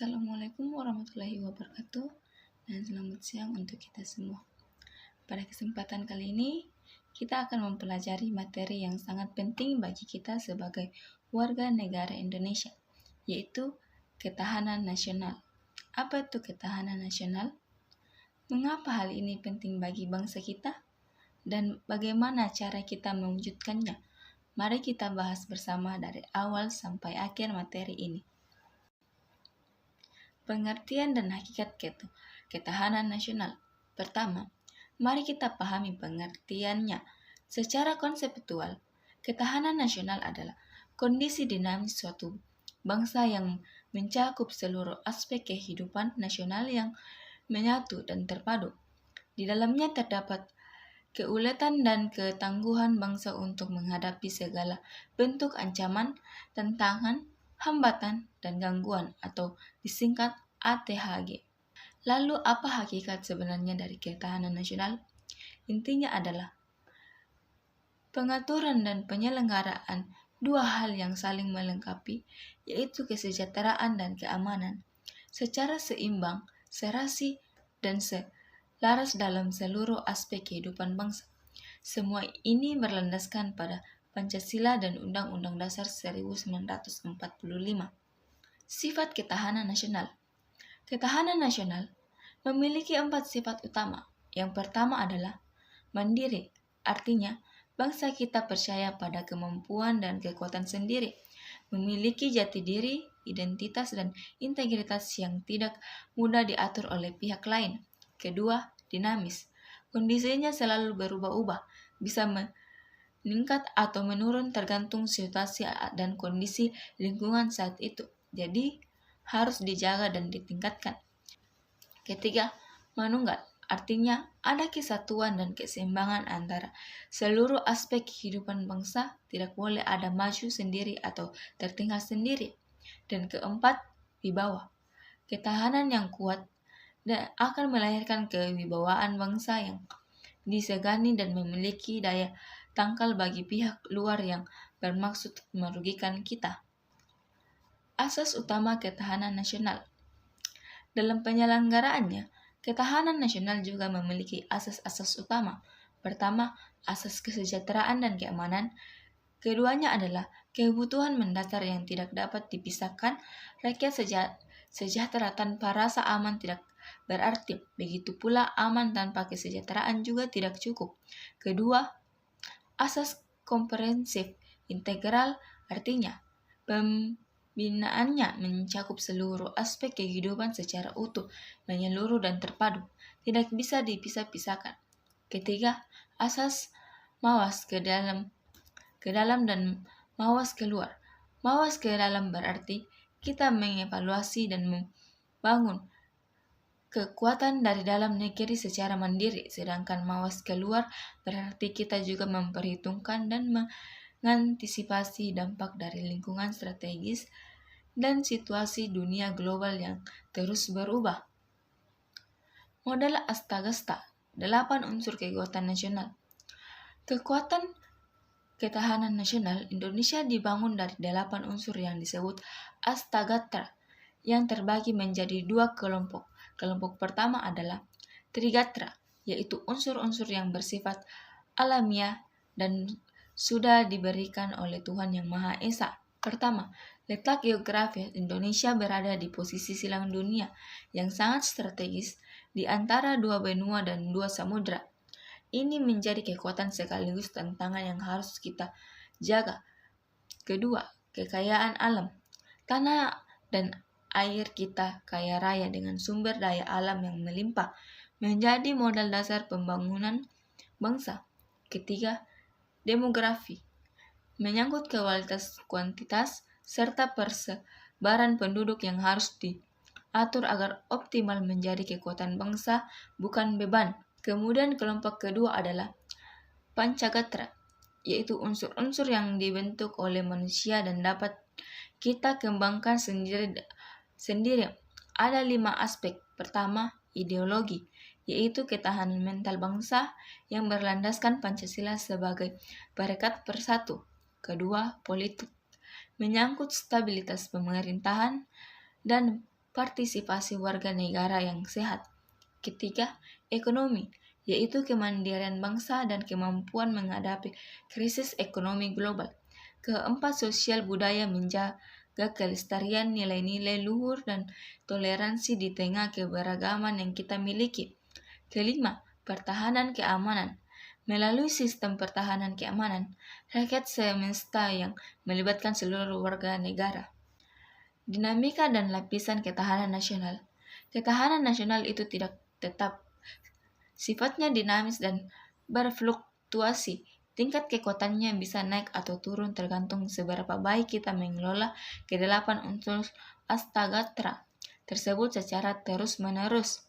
Assalamualaikum warahmatullahi wabarakatuh, dan selamat siang untuk kita semua. Pada kesempatan kali ini, kita akan mempelajari materi yang sangat penting bagi kita sebagai warga negara Indonesia, yaitu ketahanan nasional. Apa itu ketahanan nasional? Mengapa hal ini penting bagi bangsa kita? Dan bagaimana cara kita mewujudkannya? Mari kita bahas bersama dari awal sampai akhir materi ini. Pengertian dan hakikat ketahanan nasional. Pertama, mari kita pahami pengertiannya. Secara konseptual, ketahanan nasional adalah kondisi dinamis suatu bangsa yang mencakup seluruh aspek kehidupan nasional yang menyatu dan terpadu. Di dalamnya terdapat keuletan dan ketangguhan bangsa untuk menghadapi segala bentuk ancaman, tantangan, hambatan, dan gangguan atau disingkat ATHG. Lalu apa hakikat sebenarnya dari ketahanan nasional? Intinya adalah pengaturan dan penyelenggaraan dua hal yang saling melengkapi, yaitu kesejahteraan dan keamanan, secara seimbang, serasi, dan selaras dalam seluruh aspek kehidupan bangsa. Semua ini berlandaskan pada Pancasila dan Undang-Undang Dasar 1945. Sifat ketahanan nasional. Ketahanan nasional memiliki 4 sifat utama. Yang pertama adalah mandiri, artinya bangsa kita percaya pada kemampuan dan kekuatan sendiri, memiliki jati diri, identitas, dan integritas yang tidak mudah diatur oleh pihak lain. Kedua, dinamis. Kondisinya selalu berubah-ubah, bisa meningkat atau menurun tergantung situasi dan kondisi lingkungan saat itu. Jadi, harus dijaga dan ditingkatkan. Ketiga, manunggal. Artinya, ada kesatuan dan keseimbangan antara seluruh aspek kehidupan bangsa, tidak boleh ada maju sendiri atau tertinggal sendiri. Dan keempat, wibawa. Ketahanan yang kuat dan akan melahirkan kewibawaan bangsa yang disegani dan memiliki daya tangkal bagi pihak luar yang bermaksud merugikan kita. Asas utama ketahanan nasional. Dalam penyelenggaraannya, ketahanan nasional juga memiliki asas-asas utama. Pertama, asas kesejahteraan dan keamanan. Keduanya adalah kebutuhan mendasar yang tidak dapat dipisahkan. Rakyat sejahtera tanpa rasa aman tidak berarti. Begitu pula aman tanpa kesejahteraan juga tidak cukup. Kedua, asas komprehensif integral, artinya pembinaannya mencakup seluruh aspek kehidupan secara utuh, menyeluruh dan terpadu, tidak bisa dipisah-pisahkan. Ketiga, asas mawas ke dalam dan mawas keluar. Mawas ke dalam berarti kita mengevaluasi dan membangun kekuatan dari dalam negeri secara mandiri, sedangkan mawas keluar berarti kita juga memperhitungkan dan mengantisipasi dampak dari lingkungan strategis dan situasi dunia global yang terus berubah. Modal Astagasta, 8 unsur kekuatan nasional. Kekuatan ketahanan nasional Indonesia dibangun dari 8 unsur yang disebut Astagatra, yang terbagi menjadi 2 kelompok. Kelompok pertama adalah Trigatra, yaitu unsur-unsur yang bersifat alamiah dan sudah diberikan oleh Tuhan Yang Maha Esa. Pertama, letak geografis Indonesia berada di posisi silang dunia yang sangat strategis di antara 2 benua dan 2 samudra. Ini menjadi kekuatan sekaligus tantangan yang harus kita jaga. Kedua, kekayaan alam. Tanah dan air kita kaya raya dengan sumber daya alam yang melimpah, menjadi modal dasar pembangunan bangsa. Ketiga, demografi. Menyangkut kualitas, kuantitas, serta persebaran penduduk yang harus diatur agar optimal menjadi kekuatan bangsa, bukan beban. Kemudian kelompok kedua adalah Pancagatra, yaitu unsur-unsur yang dibentuk oleh manusia dan dapat kita kembangkan sendiri. Ada 5 aspek. Pertama, ideologi, yaitu ketahanan mental bangsa yang berlandaskan Pancasila sebagai perekat persatu. Kedua, politik, menyangkut stabilitas pemerintahan dan partisipasi warga negara yang sehat. Ketiga, ekonomi, yaitu kemandirian bangsa dan kemampuan menghadapi krisis ekonomi global. Keempat, sosial budaya, menjaga kelestarian nilai-nilai luhur dan toleransi di tengah keberagaman yang kita miliki. Kelima, pertahanan keamanan. Melalui sistem pertahanan keamanan, rakyat semesta yang melibatkan seluruh warga negara. Dinamika dan lapisan ketahanan nasional. Ketahanan nasional itu tidak tetap. Sifatnya dinamis dan berfluktuasi. Tingkat kekuatannya bisa naik atau turun tergantung seberapa baik kita mengelola kedelapan unsur Astagatra tersebut secara terus-menerus.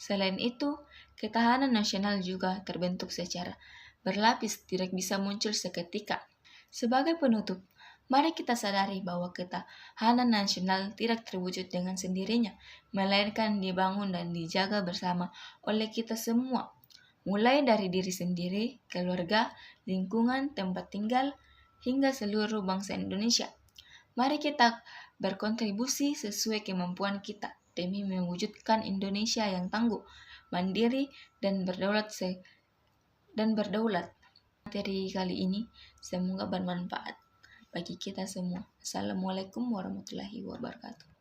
Selain itu, ketahanan nasional juga terbentuk secara berlapis, tidak bisa muncul seketika. Sebagai penutup, mari kita sadari bahwa ketahanan nasional tidak terwujud dengan sendirinya, melainkan dibangun dan dijaga bersama oleh kita semua, mulai dari diri sendiri, keluarga, lingkungan, tempat tinggal, hingga seluruh bangsa Indonesia. Mari kita berkontribusi sesuai kemampuan kita demi mewujudkan Indonesia yang tangguh, mandiri, dan berdaulat. Materi kali ini semoga bermanfaat bagi kita semua. Assalamualaikum warahmatullahi wabarakatuh.